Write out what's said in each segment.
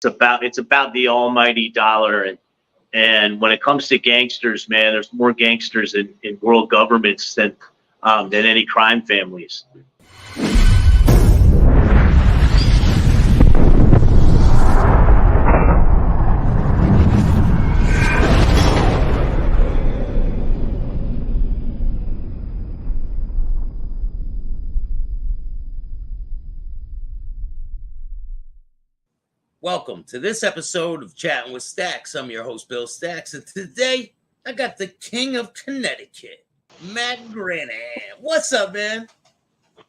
It's about the almighty dollar, and when it comes to gangsters, man, there's more gangsters in world governments than any crime families. Welcome to this episode of Chattin with Staxx. I'm your host, Bill Staxx, and today I got the king of Connecticut, Matt Granahan. What's up, man?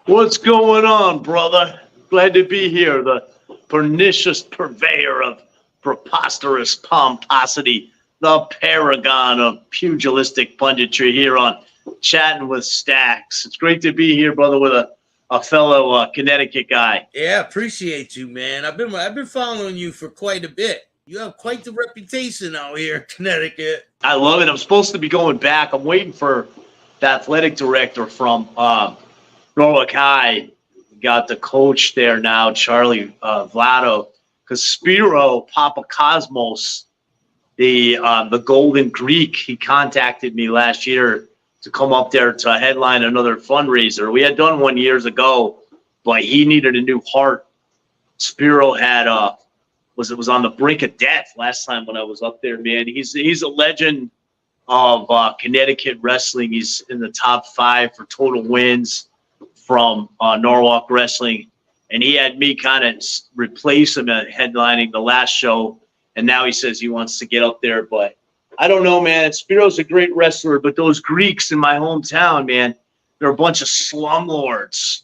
What's going on, brother? Glad to be here. The pernicious purveyor of preposterous pomposity, the paragon of pugilistic punditry here on Chattin with Staxx. It's great to be here, brother, with a fellow Connecticut guy. Yeah, appreciate you, man. I've been following you for quite a bit. You have quite the reputation out here in Connecticut. I love it. I'm supposed to be going back. I'm waiting for the athletic director from Norwalk High. Got the coach there now, Charlie Vlado, because Spiro Papakosmos, the Golden Greek, he contacted me last year to come up there to headline another fundraiser. We had done one years ago, but he needed a new heart. Spiro had was on the brink of death last time when I was up there, man. He's a legend of Connecticut wrestling. He's in the top 5 for total wins from Norwalk Wrestling, and he had me kind of replace him at headlining the last show, and now he says he wants to get up there, but I don't know, man. Spiro's a great wrestler, but those Greeks in my hometown, man, they're a bunch of slumlords,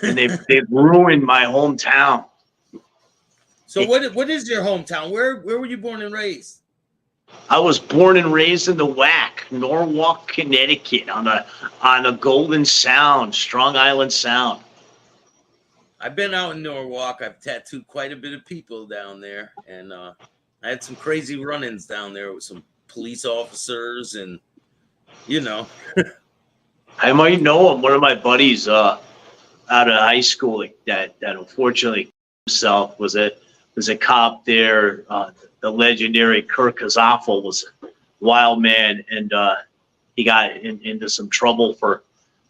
and they've ruined my hometown. So what is your hometown? Where were you born and raised? I was born and raised in the WAC, Norwalk, Connecticut, on the Golden Sound, Strong Island Sound. I've been out in Norwalk. I've tattooed quite a bit of people down there, and I had some crazy run-ins down there with some police officers, and I might know him. One of my buddies out of high school that unfortunately himself was a cop there. The legendary Kirk Kazoffel was a wild man, and he got into some trouble for,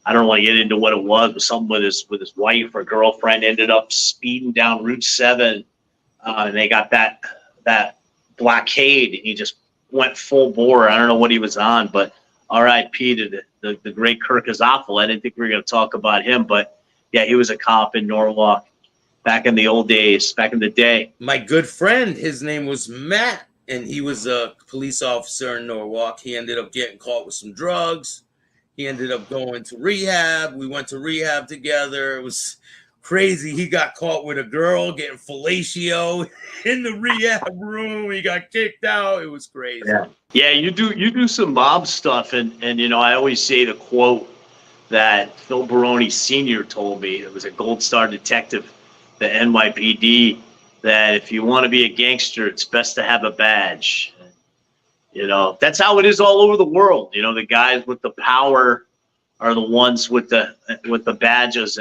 I don't want to get into what it was, but something with his wife or girlfriend. Ended up speeding down Route 7, and they got that blockade, and he just went full bore. I don't know what he was on, but R.I.P. to the great Kirk Kazoffel. I didn't think we were going to talk about him, but yeah, he was a cop in Norwalk back in the old days, back in the day. My good friend, his name was Matt, and he was a police officer in Norwalk. He ended up getting caught with some drugs. He ended up going to rehab. We went to rehab together. It was crazy. He got caught with a girl getting fellatio in the rehab room. He got kicked out. It was crazy. Yeah, you do some mob stuff, and I always say the quote that Phil Baroni Sr. told me. It was a Gold Star detective, the NYPD, that if you want to be a gangster, it's best to have a badge. That's how it is all over the world. The guys with the power are the ones with the badges,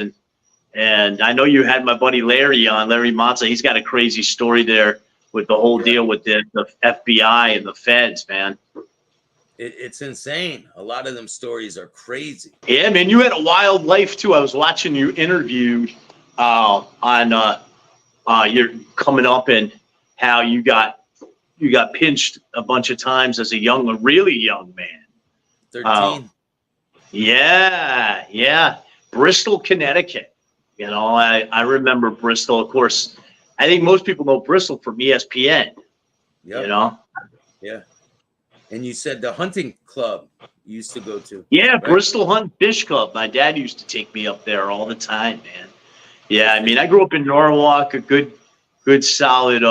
and I know you had my buddy Larry on, Larry Mazza. He's got a crazy story there with the whole deal with the FBI and the feds, man. It's insane. A lot of them stories are crazy. Yeah, man, you had a wild life too. I was watching you interviewed on you're coming up and how you got pinched a bunch of times as a really young man. 13. Yeah. Bristol, Connecticut. I remember Bristol, of course. I think most people know Bristol from ESPN. Yep. Yeah. And you said the hunting club you used to go to. Yeah, right? Bristol Hunt Fish Club. My dad used to take me up there all the time, man. Yeah, I mean, I grew up in Norwalk, a good solid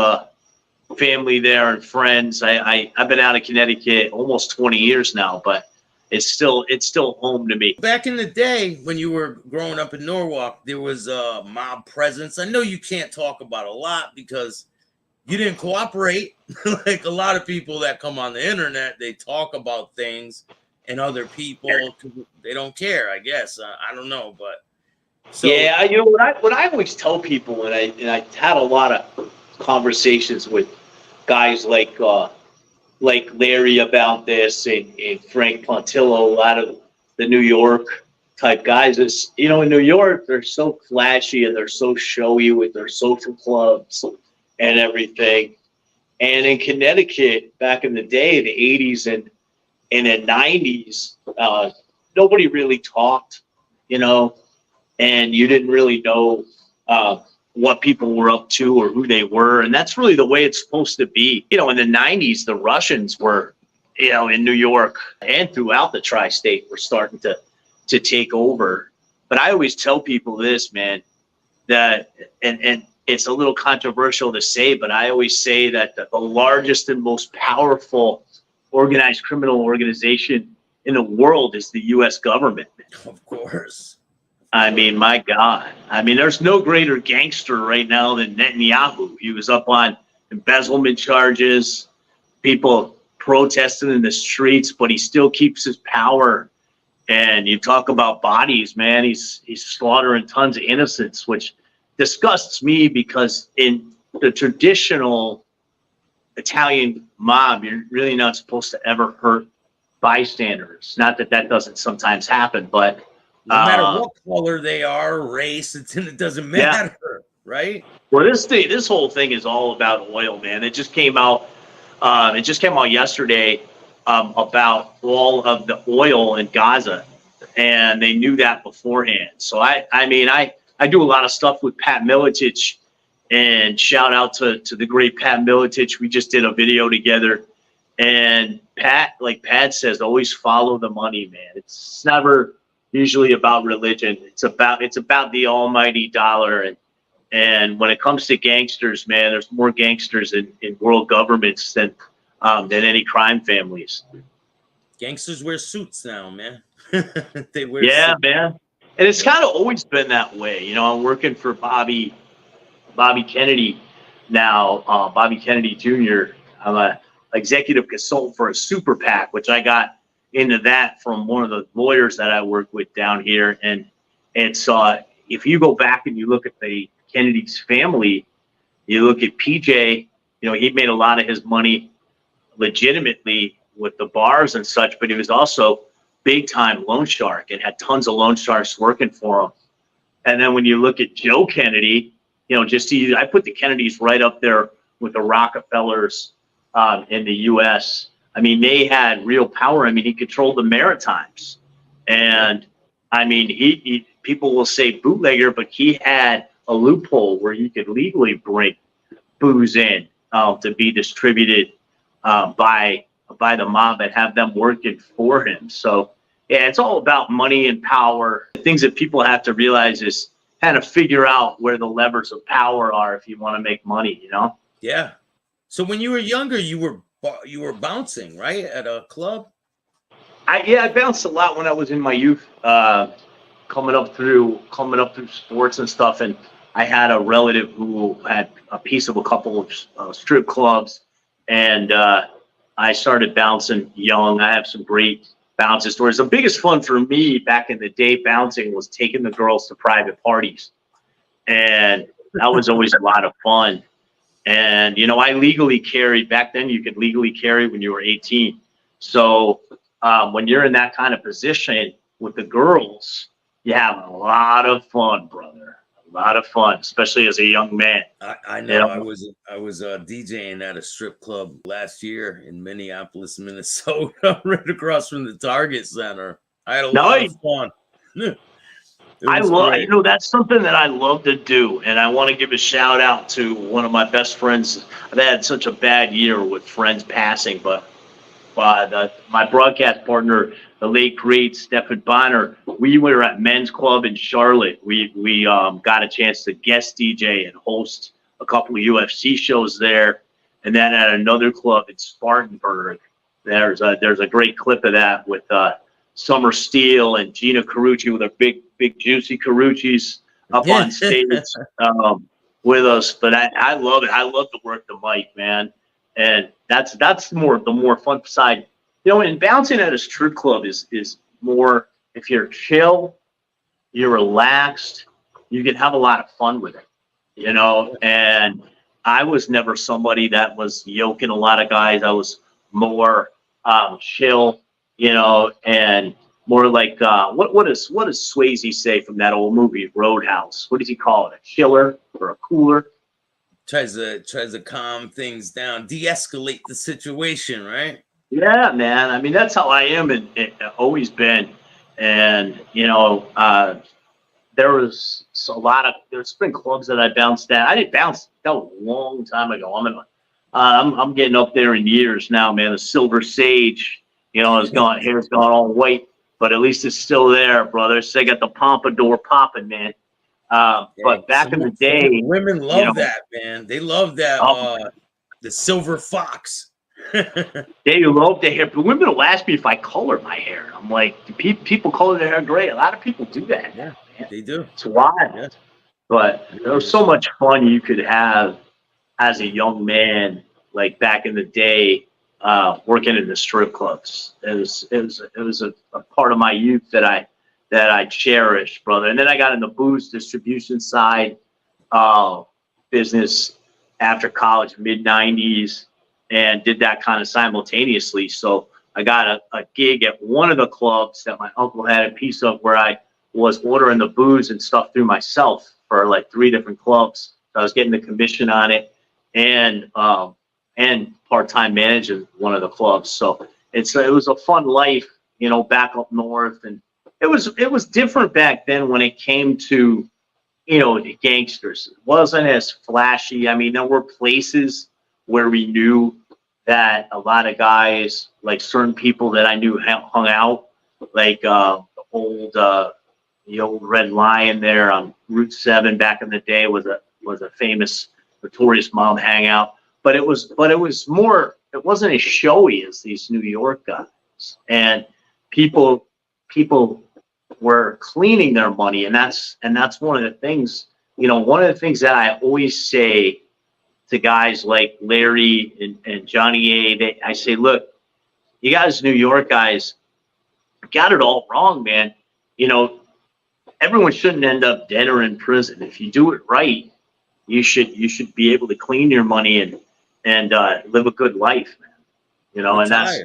family there and friends. I've been out of Connecticut almost 20 years now, but it's still home to me. Back in the day when you were growing up in Norwalk, there was a mob presence. I know you can't talk about a lot because you didn't cooperate. Like a lot of people that come on the internet, they talk about things and other people, they don't care, I guess. I don't know, but so yeah, what I always tell people, and I had a lot of conversations with guys like Larry about this, and Frank Pontillo, a lot of the New York type guys. Is, you know, in New York, they're so flashy and they're so showy with their social clubs and everything. And in Connecticut, back in the day, the 80s and the 90s, nobody really talked, you know, and you didn't really know what people were up to or who they were. And that's really the way it's supposed to be. You know, in the 90s, the Russians were, you know, in New York and throughout the tri-state were starting to take over. But I always tell people this, man, that, and it's a little controversial to say, but I always say that the largest and most powerful organized criminal organization in the world is the U.S. government. Of course. I mean, my God. I mean, there's no greater gangster right now than Netanyahu. He was up on embezzlement charges, people protesting in the streets, but he still keeps his power. And you talk about bodies, man, he's slaughtering tons of innocents, which disgusts me, because in the traditional Italian mob, you're really not supposed to ever hurt bystanders. Not that that doesn't sometimes happen, but no matter what color they are, race, it doesn't matter, right? Well, this whole thing is all about oil, man. It just came out. It just came out yesterday about all of the oil in Gaza, and they knew that beforehand. So I mean, I do a lot of stuff with Pat Miletich, and shout out to the great Pat Miletich. We just did a video together, and Pat, like Pat says, always follow the money, man. It's never usually about religion. It's about the almighty dollar. And when it comes to gangsters, man, there's more gangsters in world governments than any crime families. Gangsters wear suits now, man. They wear suits. Man. And it's kind of always been that way. You know, I'm working for Bobby Kennedy now, Bobby Kennedy Jr. I'm a executive consultant for a super PAC, which I got into that from one of the lawyers that I work with down here. And so if you go back and you look at the Kennedy's family, you look at PJ, you know, he made a lot of his money legitimately with the bars and such, but he was also big time loan shark and had tons of loan sharks working for him. And then when you look at Joe Kennedy, you know, I put the Kennedys right up there with the Rockefellers in the U.S. I mean, they had real power. I mean, he controlled the Maritimes. And I mean, he people will say bootlegger, but he had a loophole where he could legally bring booze in to be distributed by the mob and have them working for him. So yeah, it's all about money and power. The things that people have to realize is kind of figure out where the levers of power are if you want to make money, you know? Yeah. So when you were younger, you were bouncing, right, at a club? I bounced a lot when I was in my youth, coming up through sports and stuff. And I had a relative who had a piece of a couple of strip clubs, and I started bouncing young. I have some great bouncing stories. The biggest fun for me back in the day bouncing was taking the girls to private parties, and that was always a lot of fun. And you know, I legally carried back then. You could legally carry when you were 18. So when you're in that kind of position with the girls, you have a lot of fun, brother. A lot of fun, especially as a young man. I know. I was DJing at a strip club last year in Minneapolis, Minnesota, right across from the Target Center. I had a lot of fun. I love, you know, that's something that I love to do, and I want to give a shout out to one of my best friends. I've had such a bad year with friends passing, but my broadcast partner, the late great Stephen Bonner, we were at Men's Club in Charlotte. We got a chance to guest DJ and host a couple of UFC shows there, and then at another club in Spartanburg. There's a great clip of that with Summer Steele and Gina Carucci with her big juicy Carucci's up on stage with us. But I love it. I love to work the mic, man. And that's the more fun side. You know, and bouncing at a strip club is more, if you're chill, you're relaxed, you can have a lot of fun with it, you know. And I was never somebody that was yoking a lot of guys. I was more chill, and more like what does Swayze say from that old movie Roadhouse? What does he call it? A chiller or a cooler? Tries to calm things down, de-escalate the situation, right? Yeah, man. I mean, that's how I am, and always been. And there's been clubs that I bounced at. I didn't bounce that was a long time ago. I'm getting up there in years now, man. The Silver Sage, hair's gone all white, but at least it's still there, brother. So they got the pompadour popping, man. But back in the day, women love that, man. They love that. The silver fox. They love the hair, but women will ask me if I color my hair. I'm like, do people color their hair gray? A lot of people do that. Yeah, they do. It's wild. Yeah. But there was so much fun you could have as a young man, like back in the day, working in the strip clubs. It was a part of my youth that I cherished, brother. And then I got in the booze distribution side business after college, mid '90s, and did that kind of simultaneously. So I got a gig at one of the clubs that my uncle had a piece of, where I was ordering the booze and stuff through myself for like 3 different clubs. So I was getting the commission on it, and part-time managing one of the clubs. So it was a fun life, back up north. And it was different back then when it came to, the gangsters. It wasn't as flashy. I mean, there were places where we knew that a lot of guys, like certain people that I knew hung out, like the old Red Lion there on Route 7 back in the day was a famous Notorious Mob hangout. But it was more. It wasn't as showy as these New York guys, and people were cleaning their money, and that's one of the things. One of the things that I always say to guys like Larry and Johnny A. I say, look, you guys, New York guys, got it all wrong, man. Everyone shouldn't end up dead or in prison. If you do it right, you should be able to clean your money and live a good life, man. And that's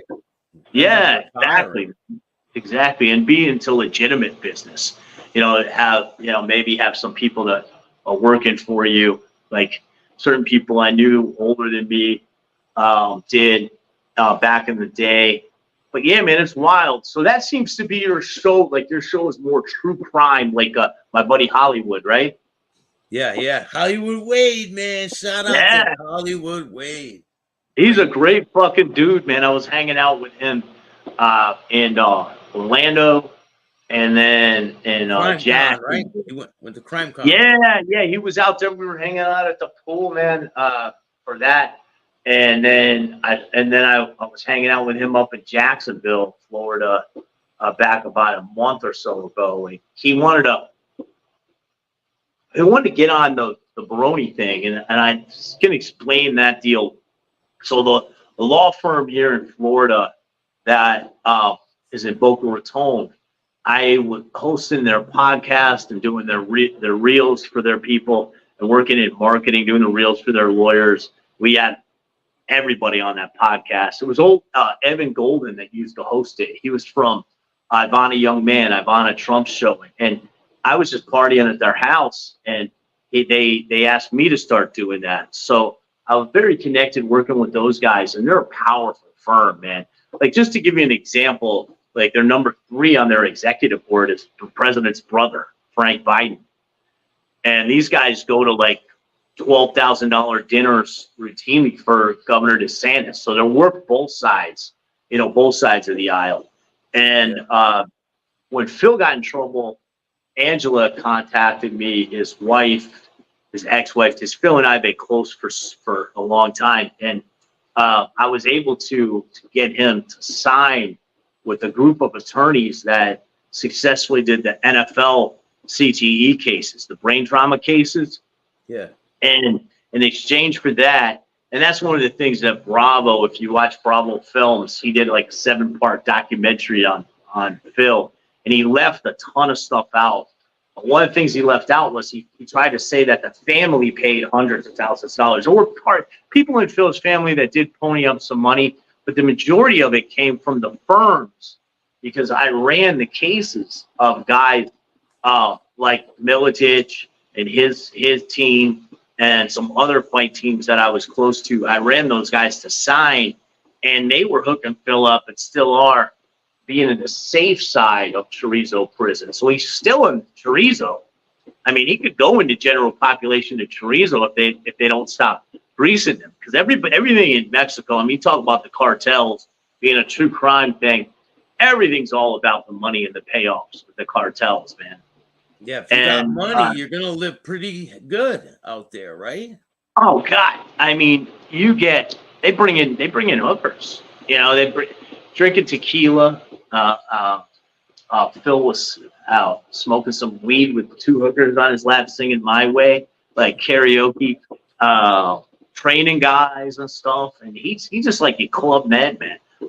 exactly, and be into legitimate business. Maybe have some people that are working for you, like certain people I knew older than me did back in the day. But yeah, man, it's wild. So that seems to be your show. Like your show is more true crime, like my buddy Hollywood, right? Yeah. Hollywood Wade, man. Shout out to Hollywood Wade. He's a great fucking dude, man. I was hanging out with him in Orlando, and then in Jack. Right? He went to Crime Con. Yeah. He was out there. We were hanging out at the pool, man, for that. And then I was hanging out with him up in Jacksonville, Florida, back about a month or so ago. And he wanted to get on the Baroni thing, and I can explain that deal. So the law firm here in Florida that is in Boca Raton, I was hosting their podcast and doing their reels for their people, and working in marketing, doing the reels for their lawyers. We had everybody on that podcast. It was old Evan Golden that used to host it. He was from Ivana Young Man, Ivana Trump's show, and I was just partying at their house, and they asked me to start doing that. So I was very connected working with those guys, and they're a powerful firm, man. Like, just to give you an example, like their number 3 on their executive board is the president's brother, Frank Biden. And these guys go to like $12,000 dinners routinely for Governor DeSantis. So they're work both sides, both sides of the aisle. And when Phil got in trouble, Angela contacted me, his wife, his ex-wife, because Phil and I have been close for a long time. And I was able to get him to sign with a group of attorneys that successfully did the NFL CTE cases, the brain trauma cases. Yeah. And in exchange for that, and that's one of the things that Bravo, if you watch Bravo Films, he did like a 7-part documentary on Phil, and he left a ton of stuff out One of the things he left out was he tried to say that the family paid hundreds of thousands of dollars. There were people in Phil's family that did pony up some money, but the majority of it came from the firms because I ran the cases of guys like Militich and his team and some other fight teams that I was close to. I ran those guys to sign, and they were hooking Phil up and still are, being in the safe side of Chorizo prison. So he's still in Chorizo. I mean, he could go into general population of Chorizo if they don't stop greasing him. Because everything in Mexico, I mean, you talk about the cartels being a true crime thing. Everything's all about the money and the payoffs with the cartels, man. Yeah, if you got money, you're gonna live pretty good out there, right? Oh God, I mean, they bring in hookers. You know, drinking tequila. Phil was out smoking some weed with 2 hookers on his lap, singing "My Way" like karaoke, training guys and stuff. And he's just like a club man.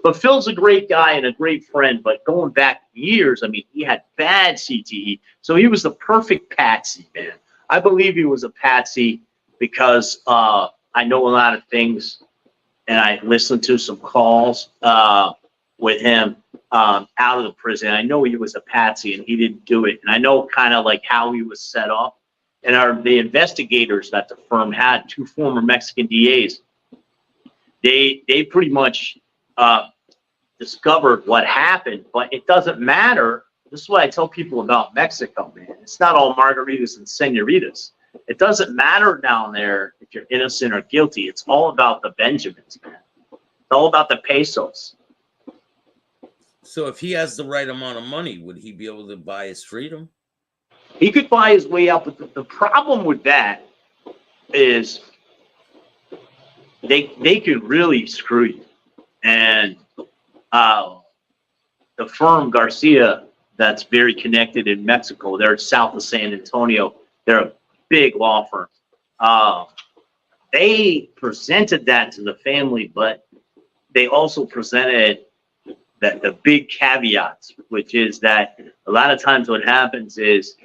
But Phil's a great guy and a great friend. But going back years, I mean, he had bad CTE, so he was the perfect patsy, man. I believe he was a patsy because I know a lot of things, and I listened to some calls with him out of the prison. I know he was a patsy and he didn't do it. And I know kind of like how he was set up. And the investigators that the firm had, 2 former Mexican DAs, they pretty much discovered what happened. But it doesn't matter. This is what I tell people about Mexico, man. It's not all margaritas and senoritas. It doesn't matter down there if you're innocent or guilty. It's all about the Benjamins, man. It's all about the pesos. So if he has the right amount of money, would he be able to buy his freedom? He could buy his way out, but the problem with that is they could really screw you. And the firm Garcia, that's very connected in Mexico, they're south of San Antonio. They're a big law firm. They presented that to the family, but they also presented that the big caveats, which is that a lot of times what happens is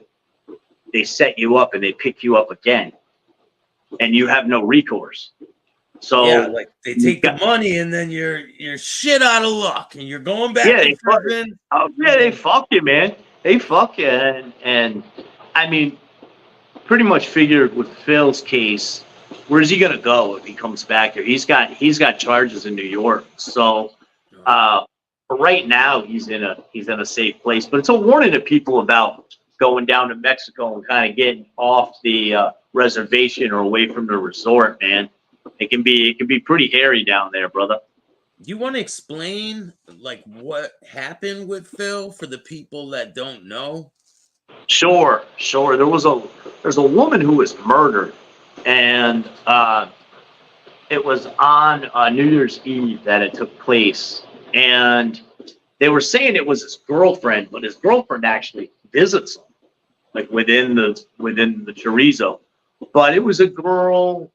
they set you up and they pick you up again, and you have no recourse. So yeah, like they take the money and then you're shit out of luck and you're going back to prison. They fuck you, man. They fuck you, and I mean, pretty much figured with Phil's case, where's he gonna go if he comes back here? He's got charges in New York, so. But right now he's in a safe place. But it's a warning to people about going down to Mexico and kind of getting off the reservation or away from the resort, man. It can be pretty hairy down there, brother. You want to explain like what happened with Phil for the people that don't know? Sure. There's a woman who was murdered, and it was on New Year's Eve that it took place. And they were saying it was his girlfriend, but his girlfriend actually visits him, like within the chorizo. But it was a girl.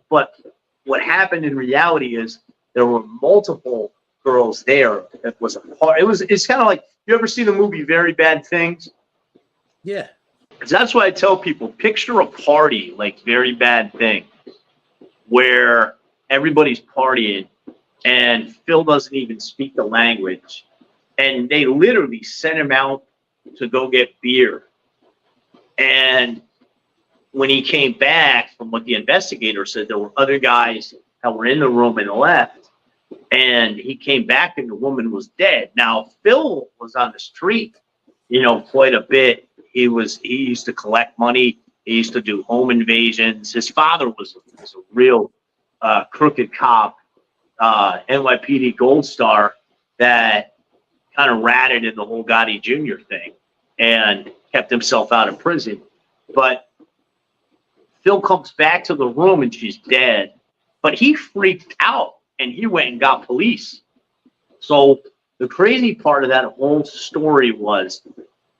But what happened in reality is there were multiple girls there. That was a part. It's kind of like, you ever see the movie Very Bad Things? Yeah. That's why I tell people, picture a party like Very Bad Thing, where everybody's partying. And Phil doesn't even speak the language. And they literally sent him out to go get beer. And when he came back, from what the investigator said, there were other guys that were in the room and left. And he came back and the woman was dead. Now, Phil was on the street, quite a bit. He used to collect money. He used to do home invasions. His father was a real crooked cop. NYPD Gold Star that kind of ratted in the whole Gotti Jr. thing and kept himself out of prison. But Phil comes back to the room and she's dead. But he freaked out and he went and got police. So the crazy part of that whole story was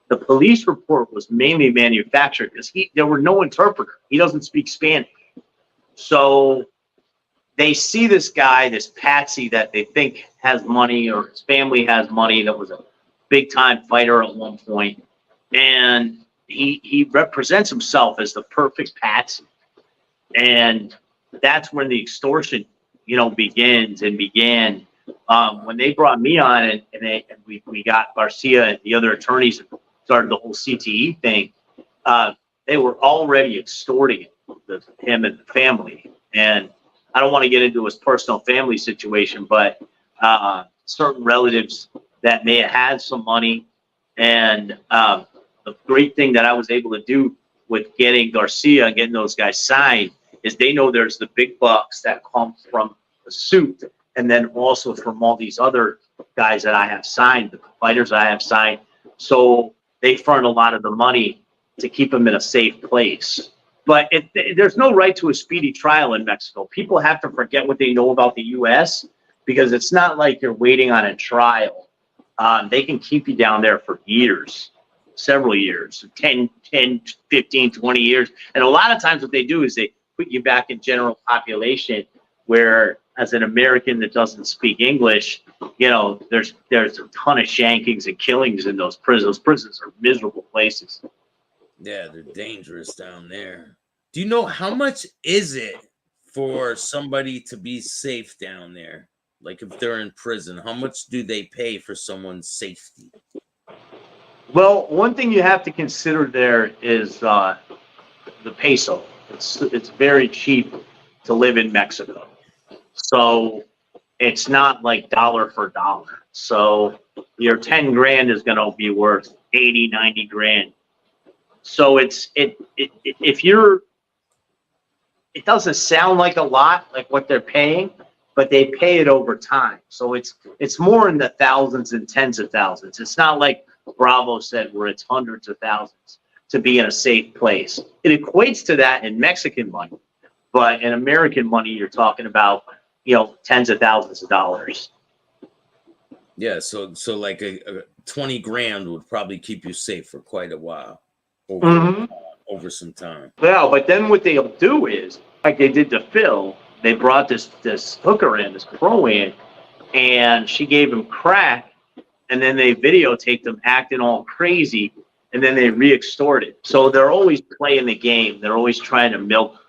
the police report was mainly manufactured because there were no interpreter. He doesn't speak Spanish. So they see this guy, this patsy that they think has money, or his family has money, that was a big time fighter at one point. And he represents himself as the perfect patsy, and that's when the extortion, begins and began. When they brought me on and we got Garcia and the other attorneys and started the whole CTE thing, they were already extorting him and the family. And I don't want to get into his personal family situation, but certain relatives that may have had some money. And the great thing that I was able to do with getting Garcia and getting those guys signed is they know there's the big bucks that come from the suit, and then also from all these other guys that I have signed, the fighters I have signed. So they front a lot of the money to keep them in a safe place. But there's no right to a speedy trial in Mexico. People have to forget what they know about the U.S. because it's not like you're waiting on a trial. They can keep you down there for years, several years, 10, 15, 20 years. And a lot of times what they do is they put you back in general population where, as an American that doesn't speak English, there's a ton of shankings and killings in those prisons. Those prisons are miserable places. Yeah, they're dangerous down there. Do you know how much is it for somebody to be safe down there? Like if they're in prison, how much do they pay for someone's safety? Well, one thing you have to consider there is the peso. It's very cheap to live in Mexico. So it's not like dollar for dollar. So your 10 grand is going to be worth 80, 90 grand. So it doesn't sound like a lot, like what they're paying, but they pay it over time. So it's more in the thousands and tens of thousands. It's not like Bravo said where it's hundreds of thousands to be in a safe place. It equates to that in Mexican money, but in American money, you're talking about, tens of thousands of dollars. Yeah, so like a 20 grand would probably keep you safe for quite a while. Over some time. Yeah, but then what they'll do is, like they did to Phil, they brought this hooker in, this pro in, and she gave him crack, and then they videotaped him acting all crazy, and then they re-extorted. So they're always playing the game. They're always trying to milk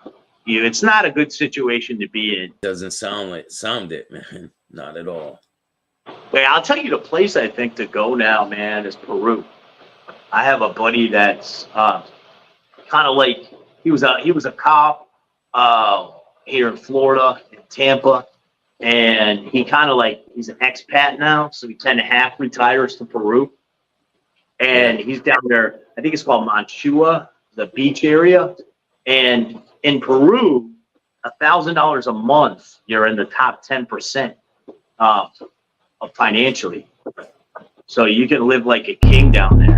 you. It's not a good situation to be in. Doesn't sound it, man. Not at all. Wait, I'll tell you the place I think to go now, man, is Peru. I have a buddy that's kind of like he was a cop here in Florida, in Tampa, and he's an expat now, so he kind of half retires to Peru, and he's down there. I think it's called Manchua, the beach area, and in Peru, $1,000 a month, you're in the top 10% of financially, so you can live like a king down there.